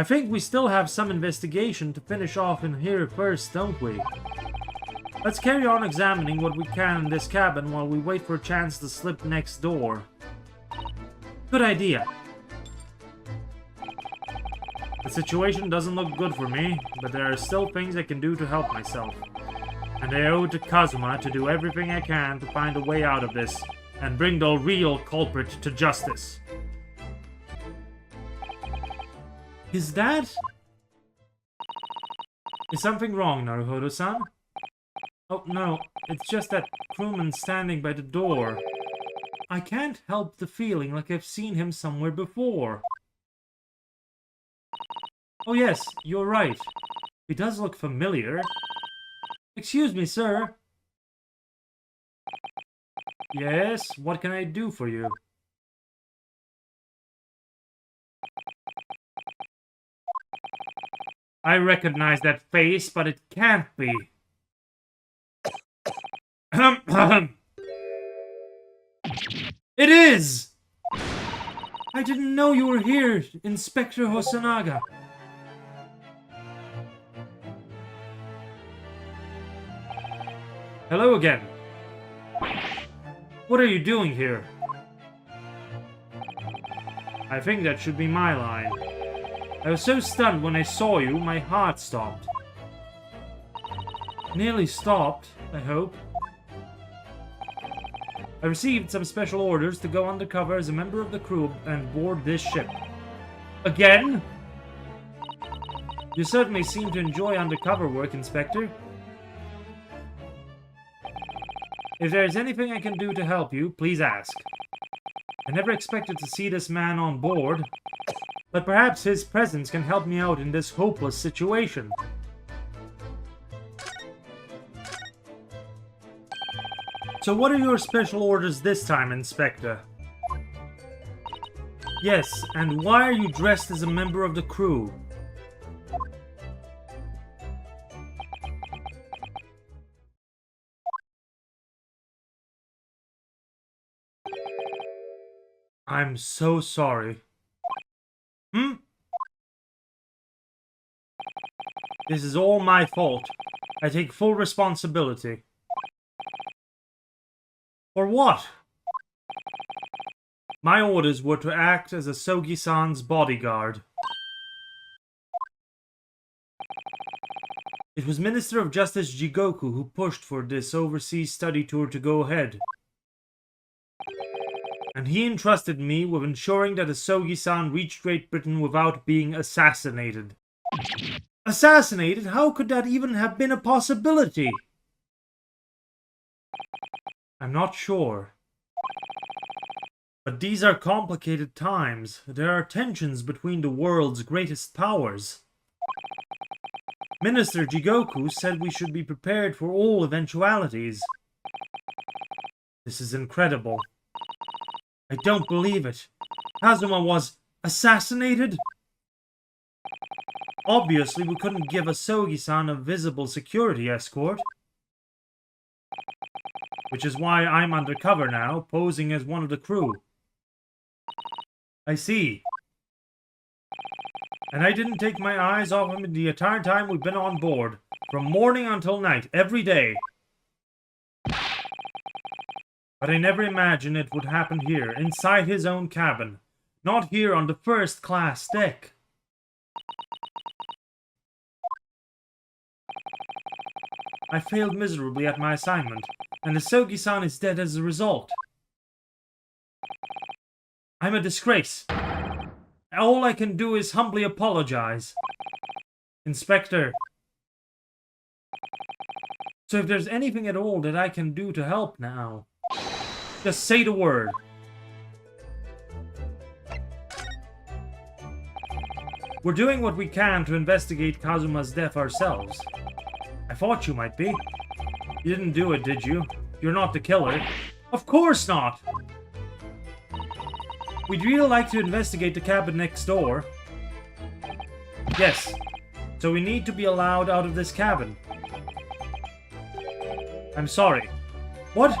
I think we still have some investigation to finish off in here first, don't we? Let's carry on examining what we can in this cabin while we wait for a chance to slip next door. Good idea. The situation doesn't look good for me, but there are still things I can do to help myself. And I owe it to Kazuma to do everything I can to find a way out of this, and bring the real culprit to justice. Is that... Is something wrong, Naruhodo-san? Oh, no. It's just that crewman standing by the door. I can't help the feeling like I've seen him somewhere before. Oh yes, you're right. He does look familiar. Excuse me, sir. Yes, what can I do for you? I recognize that face, but it can't be. It is! I didn't know you were here, Inspector Hosonaga. Hello again. What are you doing here? I think that should be my line. I was so stunned when I saw you, my heart stopped. Nearly stopped, I hope. I received some special orders to go undercover as a member of the crew and board this ship. Again? You certainly seem to enjoy undercover work, Inspector. If there is anything I can do to help you, please ask. I never expected to see this man on board, but perhaps his presence can help me out in this hopeless situation. So what are your special orders this time, Inspector? Yes, and why are you dressed as a member of the crew? I'm so sorry. This is all my fault. I take full responsibility. For what? My orders were to act as a Sogi-san's bodyguard. It was Minister of Justice Jigoku who pushed for this overseas study tour to go ahead. And he entrusted me with ensuring that a Sogi-san reached Great Britain without being assassinated. Assassinated? How could that even have been a possibility? I'm not sure. But these are complicated times. There are tensions between the world's greatest powers. Minister Jigoku said we should be prepared for all eventualities. This is incredible. I don't believe it. Kazuma was assassinated? Obviously, we couldn't give a Sogi-san a visible security escort. Which is why I'm undercover now, posing as one of the crew. I see. And I didn't take my eyes off him the entire time we've been on board. From morning until night, every day. But I never imagined it would happen here, inside his own cabin. Not here on the first-class deck. I failed miserably at my assignment, and the Sogi-san is dead as a result. I'm a disgrace. All I can do is humbly apologize. Inspector. So if there's anything at all that I can do to help now, just say the word. We're doing what we can to investigate Kazuma's death ourselves. I thought you might be. You didn't do it, did you? You're not the killer. Of course not! We'd really like to investigate the cabin next door. Yes. So we need to be allowed out of this cabin. I'm sorry. What?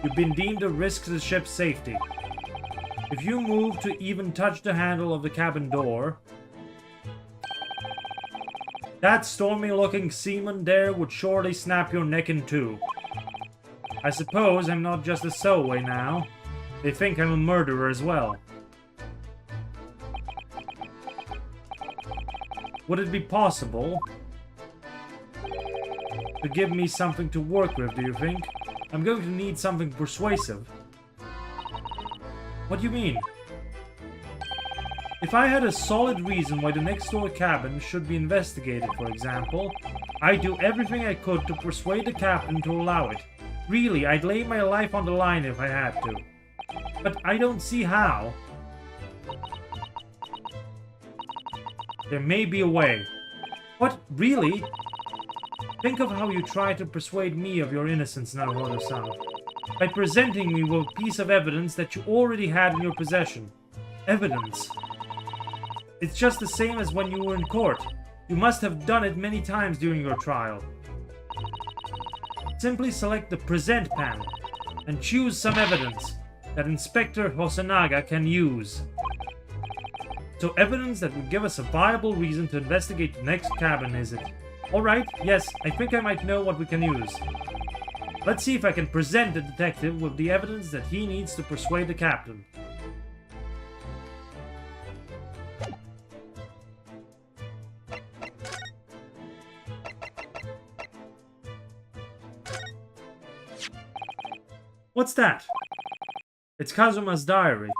You've been deemed a risk to the ship's safety. If you move to even touch the handle of the cabin door, That stormy-looking seaman there would surely snap your neck in two. I suppose I'm not just a stowaway now. They think I'm a murderer as well. Would it be possible to give me something to work with, do you think? I'm going to need something persuasive. What do you mean? If I had a solid reason why the next door cabin should be investigated, for example, I'd do everything I could to persuade the captain to allow it. Really, I'd lay my life on the line if I had to. But I don't see how. There may be a way. What? Really? Think of how you tried to persuade me of your innocence, Naruhodo-san. By presenting me with a piece of evidence that you already had in your possession. Evidence. It's just the same as when you were in court. You must have done it many times during your trial. Simply select the Present panel and choose some evidence that Inspector Hosonaga can use. So evidence that would give us a viable reason to investigate the next cabin, is it? Alright, yes, I think I might know what we can use. Let's see if I can present the detective with the evidence that he needs to persuade the captain. What's that? It's Kazuma's diary.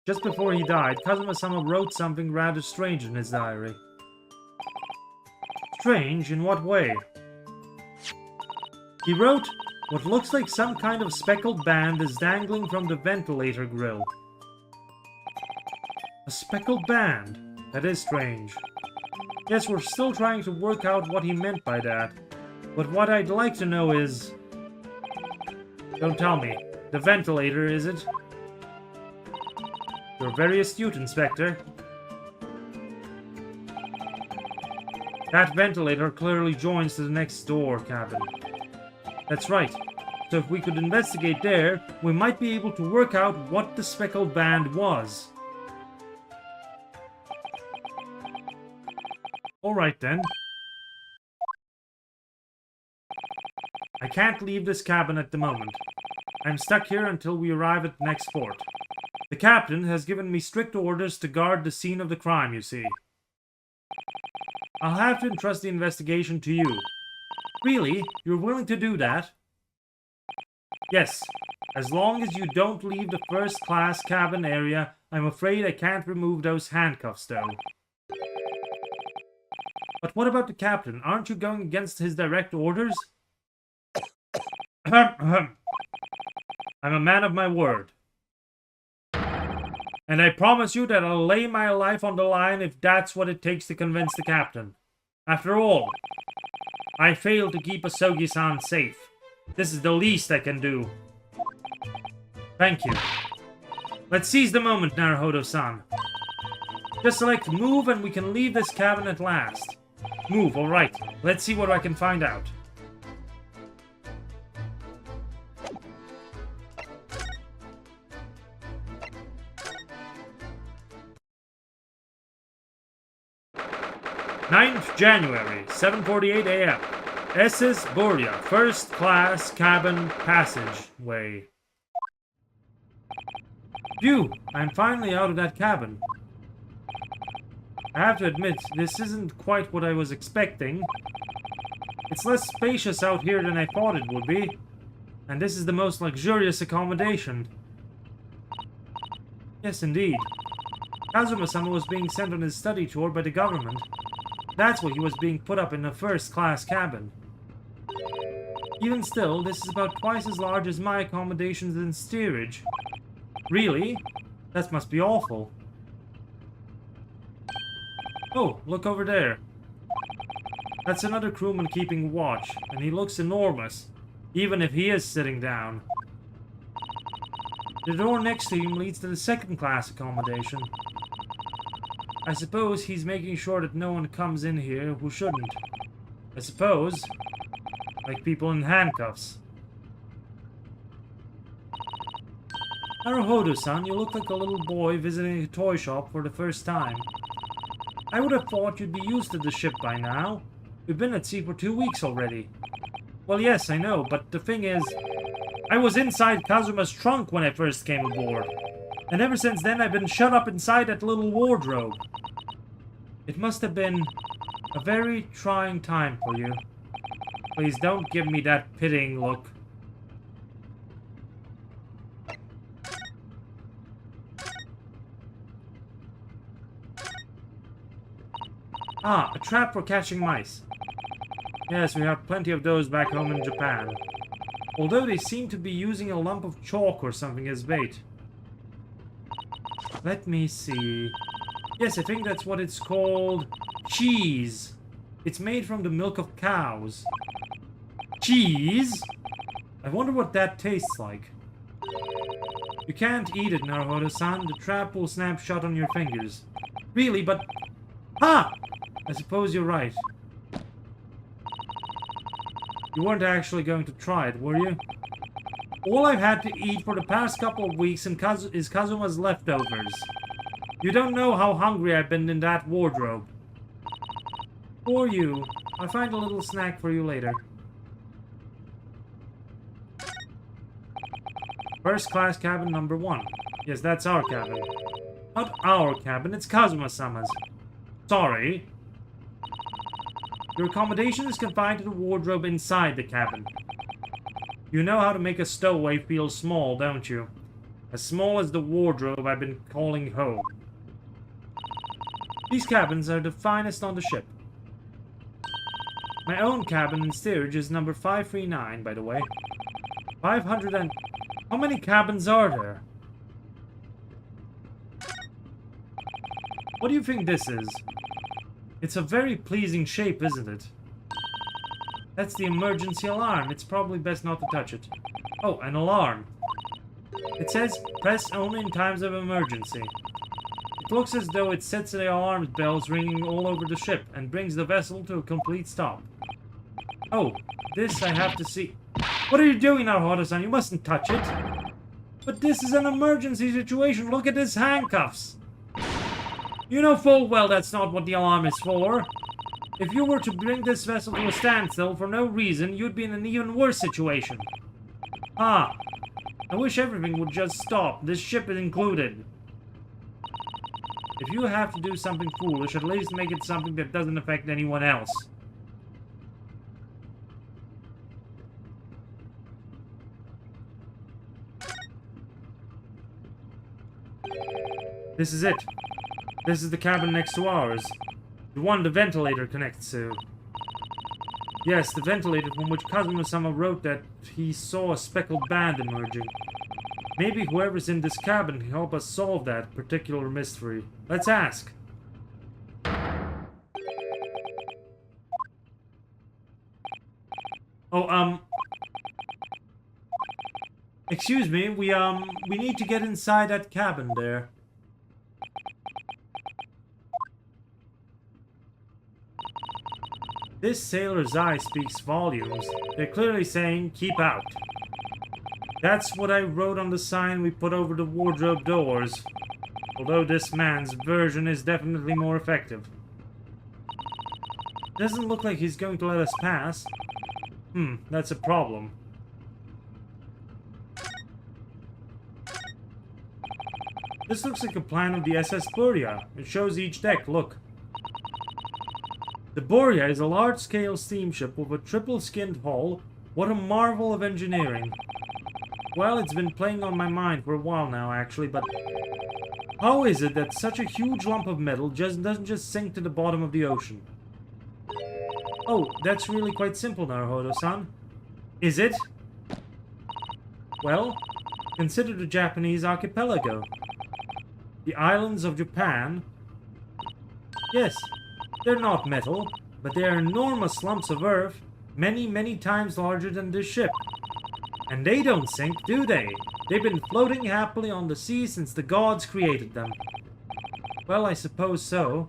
Just before he died, Kazuma-sama wrote something rather strange in his diary. Strange? In what way? He wrote, what looks like some kind of speckled band is dangling from the ventilator grill. A speckled band? That is strange. Yes, we're still trying to work out what he meant by that. But what I'd like to know is... Don't tell me. The ventilator, is it? You're very astute, Inspector. That ventilator clearly joins to the next door cabin. That's right. So if we could investigate there, we might be able to work out what the speckled band was. Alright then. I can't leave this cabin at the moment. I'm stuck here until we arrive at the next port. The captain has given me strict orders to guard the scene of the crime, you see. I'll have to entrust the investigation to you. Really? You're willing to do that? Yes. As long as you don't leave the first-class cabin area, I'm afraid I can't remove those handcuffs, though. But what about the captain? Aren't you going against his direct orders? I'm a man of my word. And I promise you that I'll lay my life on the line if that's what it takes to convince the captain. After all, I failed to keep Asogi-san safe. This is the least I can do. Thank you. Let's seize the moment, Naruhodo-san. Just select move and we can leave this cabin at last. Move, alright. Let's see what I can find out. January, 7:48 a.m. SS Buria, first class cabin passageway. Phew, I'm finally out of that cabin. I have to admit, this isn't quite what I was expecting. It's less spacious out here than I thought it would be. And this is the most luxurious accommodation. Yes, indeed. Kazuma-sama was being sent on his study tour by the government. That's why he was being put up in a first-class cabin. Even still, this is about twice as large as my accommodations in steerage. Really? That must be awful. Oh, look over there. That's another crewman keeping watch, and he looks enormous, even if he is sitting down. The door next to him leads to the second-class accommodation. I suppose he's making sure that no one comes in here who shouldn't. I suppose. Like people in handcuffs. Naruhodo-san, you look like a little boy visiting a toy shop for the first time. I would have thought you'd be used to the ship by now. We've been at sea for 2 weeks already. Well, yes, I know, but the thing is, I was inside Kazuma's trunk when I first came aboard. And ever since then, I've been shut up inside that little wardrobe. It must have been a very trying time for you. Please don't give me that pitying look. Ah, a trap for catching mice. Yes, we have plenty of those back home in Japan. Although they seem to be using a lump of chalk or something as bait. Let me see. Yes, I think that's what it's called. Cheese. It's made from the milk of cows. Cheese? I wonder what that tastes like. You can't eat it, Naruhodo-san. The trap will snap shut on your fingers. Really, but... Ha! I suppose you're right. You weren't actually going to try it, were you? All I've had to eat for the past couple of weeks is Kazuma's leftovers. You don't know how hungry I've been in that wardrobe. For you. I'll find a little snack for you later. First class cabin number 1. Yes, that's our cabin. Not our cabin, it's Kazuma-sama's. Sorry. Your accommodation is confined to the wardrobe inside the cabin. You know how to make a stowaway feel small, don't you? As small as the wardrobe I've been calling home. These cabins are the finest on the ship. My own cabin in steerage is number 539, by the way. 500 and... How many cabins are there? What do you think this is? It's a very pleasing shape, isn't it? That's the emergency alarm. It's probably best not to touch it. Oh, an alarm. It says, press only in times of emergency. It looks as though it sets the alarm bells ringing all over the ship and brings the vessel to a complete stop. Oh, this I have to see. What are you doing now, Hodo-san? You mustn't touch it. But this is an emergency situation. Look at his handcuffs. You know full well that's not what the alarm is for. If you were to bring this vessel to a standstill for no reason, you'd be in an even worse situation. Ah, I wish everything would just stop. This ship is included. If you have to do something foolish, at least make it something that doesn't affect anyone else. This is it. This is the cabin next to ours. The one the ventilator connects to. Yes, the ventilator from which Kazuma-sama wrote that he saw a speckled band emerging. Maybe whoever's in this cabin can help us solve that particular mystery. Let's ask. Oh, excuse me, we need to get inside that cabin there. This sailor's eye speaks volumes. They're clearly saying, keep out. That's what I wrote on the sign we put over the wardrobe doors. Although this man's version is definitely more effective. Doesn't look like he's going to let us pass. That's a problem. This looks like a plan of the SS Buria. It shows each deck, look. The Buria is a large-scale steamship with a triple-skinned hull. What a marvel of engineering. Well, it's been playing on my mind for a while now, actually, but... How is it that such a huge lump of metal doesn't just sink to the bottom of the ocean? Oh, that's really quite simple, Naruhodo-san. Is it? Well, consider the Japanese archipelago. The islands of Japan... Yes, they're not metal, but they are enormous lumps of earth, many, many times larger than this ship. And they don't sink, do they? They've been floating happily on the sea since the gods created them. Well, I suppose so.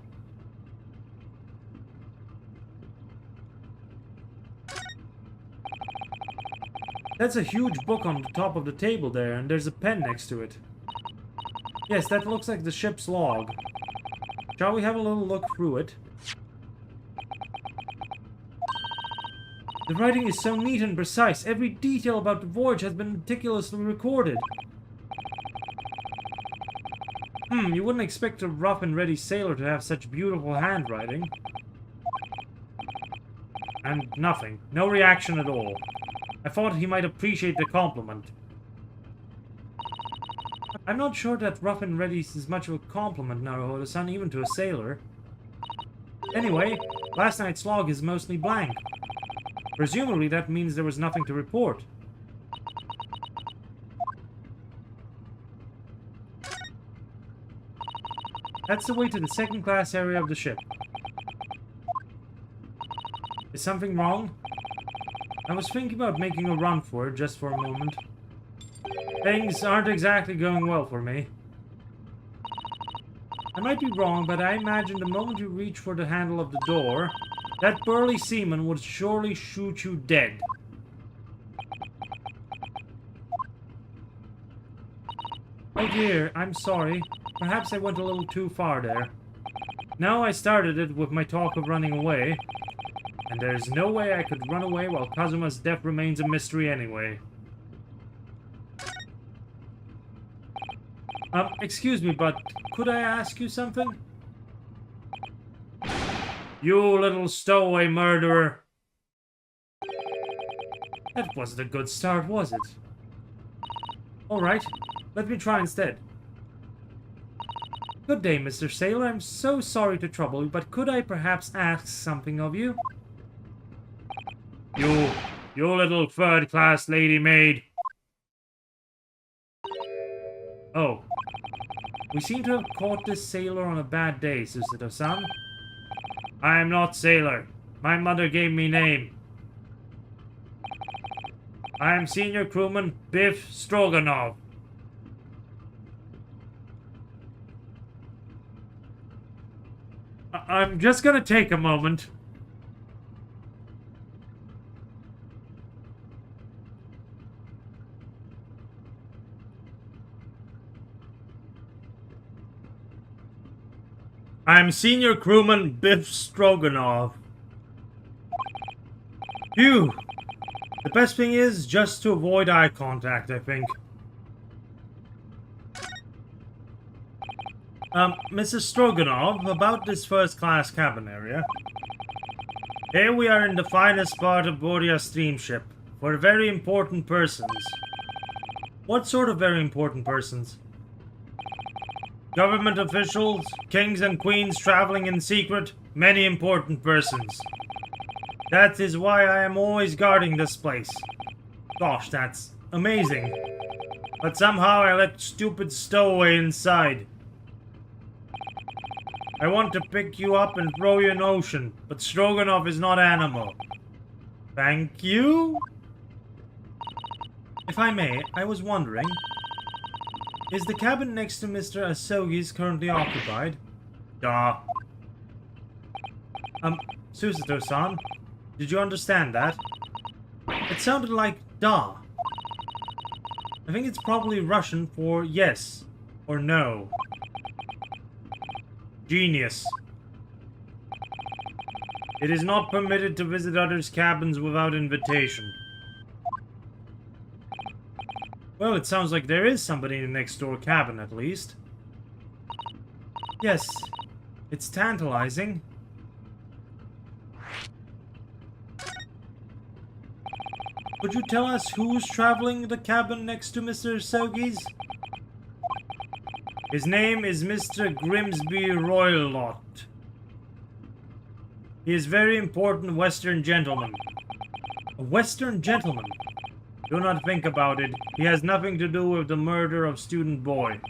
That's a huge book on the top of the table there, and there's a pen next to it. Yes, that looks like the ship's log. Shall we have a little look through it? The writing is so neat and precise. Every detail about the voyage has been meticulously recorded. You wouldn't expect a rough and ready sailor to have such beautiful handwriting. And nothing. No reaction at all. I thought he might appreciate the compliment. I'm not sure that rough and ready is much of a compliment, Naruhodo-san, even to a sailor. Anyway, last night's log is mostly blank. Presumably that means there was nothing to report. That's the way to the second-class area of the ship. Is something wrong? I was thinking about making a run for it just for a moment. Things aren't exactly going well for me. I might be wrong, but I imagine the moment you reach for the handle of the door, that burly seaman would surely shoot you dead. Oh dear, I'm sorry. Perhaps I went a little too far there. Now I started it with my talk of running away. And there's no way I could run away while Kazuma's death remains a mystery anyway. Excuse me, but could I ask you something? You little stowaway murderer. That wasn't a good start, was it? Alright, let me try instead. Good day, Mr. Sailor. I'm so sorry to trouble you, but could I perhaps ask something of you? You little third-class lady maid. Oh. We seem to have caught this sailor on a bad day, Susato-san. I am not sailor. My mother gave me name. I am senior crewman Biff Stroganov. I'm just gonna take a moment. I'm senior crewman Biff Stroganov. Phew. The best thing is just to avoid eye contact, I think. Mrs. Stroganov, about this first-class cabin area. Here we are in the finest part of Boria steamship, for very important persons. What sort of very important persons? Government officials, kings and queens traveling in secret, many important persons. That is why I am always guarding this place. Gosh, that's amazing. But somehow I let stupid stowaway inside. I want to pick you up and throw you in ocean, but Stroganov is not animal. Thank you? If I may, I was wondering, is the cabin next to Mr. Asogi's currently occupied? Duh. Susato-san, did you understand that? It sounded like da. I think it's probably Russian for yes or no. Genius. It is not permitted to visit others' cabins without invitation. Well, it sounds like there is somebody in the next door cabin, at least. Yes, it's tantalizing. Could you tell us who's traveling the cabin next to Mr. Sogi's? His name is Mr. Grimsby Roylott. He is very important Western gentleman. A Western gentleman? Do not think about it. He has nothing to do with the murder of student boy.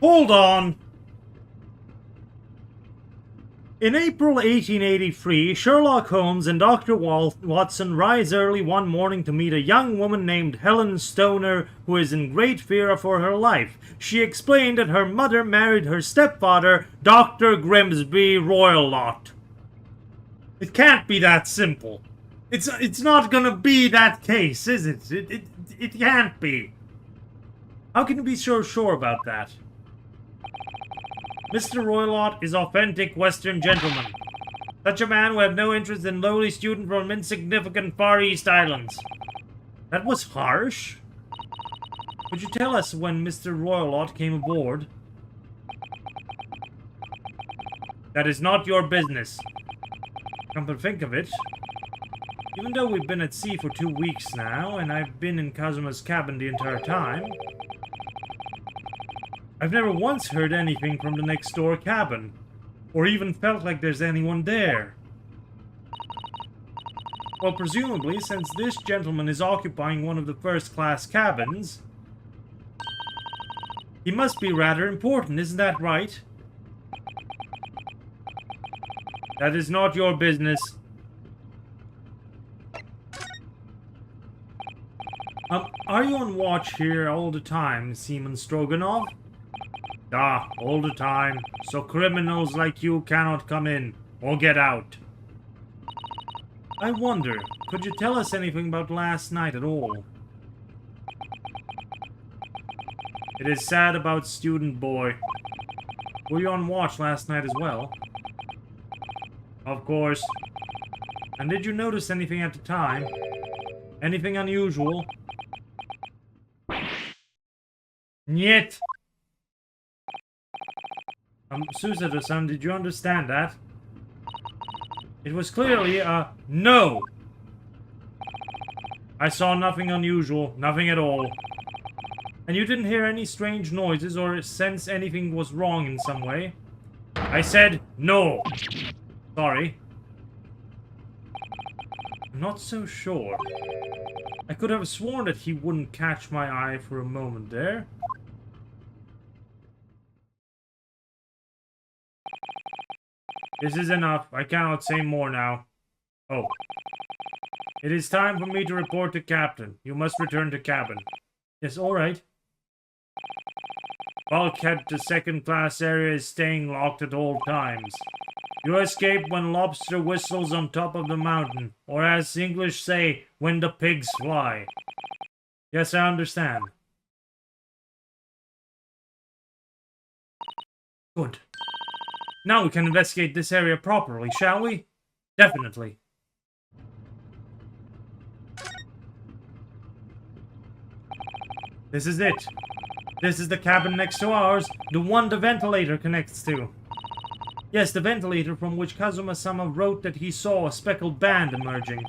Hold on! In April 1883, Sherlock Holmes and Dr. Watson rise early one morning to meet a young woman named Helen Stoner who is in great fear for her life. She explained that her mother married her stepfather, Dr. Grimsby Roylott. It can't be that simple. It's not gonna be that case, is it? It can't be. How can you be so sure about that? Mr. Roylott is authentic Western gentleman. Such a man would have no interest in lowly student from insignificant Far East Islands. That was harsh. Could you tell us when Mr. Roylott came aboard? That is not your business. Come to think of it, even though we've been at sea for 2 weeks now, and I've been in Kazuma's cabin the entire time, I've never once heard anything from the next door cabin, or even felt like there's anyone there. Well, presumably, since this gentleman is occupying one of the first-class cabins, he must be rather important, isn't that right? That is not your business. Are you on watch here all the time, Seaman Stroganov? Ah, all the time. So criminals like you cannot come in, or get out. I wonder, could you tell us anything about last night at all? It is sad about Student Boy. Were you on watch last night as well? Of course. And did you notice anything at the time? Anything unusual? Niet! Susato-san, did you understand that? It was clearly a no! I saw nothing unusual, nothing at all. And you didn't hear any strange noises or sense anything was wrong in some way? I said no! Sorry. I'm not so sure. I could have sworn that he wouldn't catch my eye for a moment there. This is enough. I cannot say more now. Oh. It is time for me to report to Captain. You must return to cabin. Yes, alright. Bulkhead to second-class area is staying locked at all times. You escape when lobster whistles on top of the mountain, or as English say, when the pigs fly. Yes, I understand. Good. Now we can investigate this area properly, shall we? Definitely. This is it. This is the cabin next to ours, the one the ventilator connects to. Yes, the ventilator from which Kazuma-sama wrote that he saw a speckled band emerging.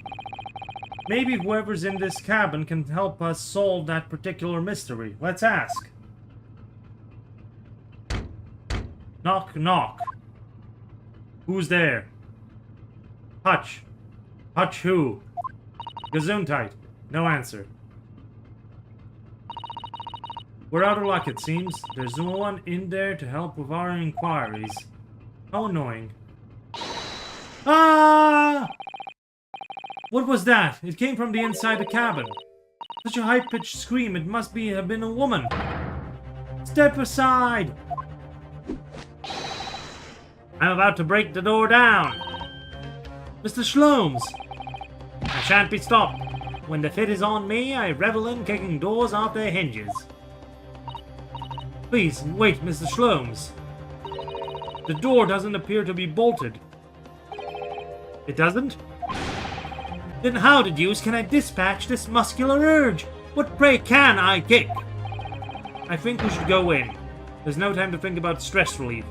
Maybe whoever's in this cabin can help us solve that particular mystery. Let's ask. Knock, knock. Who's there? Hutch. Hutch who? Gesundheit. No answer. We're out of luck, it seems. There's no one in there to help with our inquiries. How annoying. Ah! What was that? It came from the inside the cabin. Such a high-pitched scream, it must have been a woman. Step aside! I'm about to break the door down. Mr. Shlomes! I shan't be stopped. When the fit is on me, I revel in kicking doors off their hinges. Please, wait, Mr. Shlomes. The door doesn't appear to be bolted. It doesn't? Then how the deuce can I dispatch this muscular urge? What pray can I kick? I think we should go in. There's no time to think about stress relief.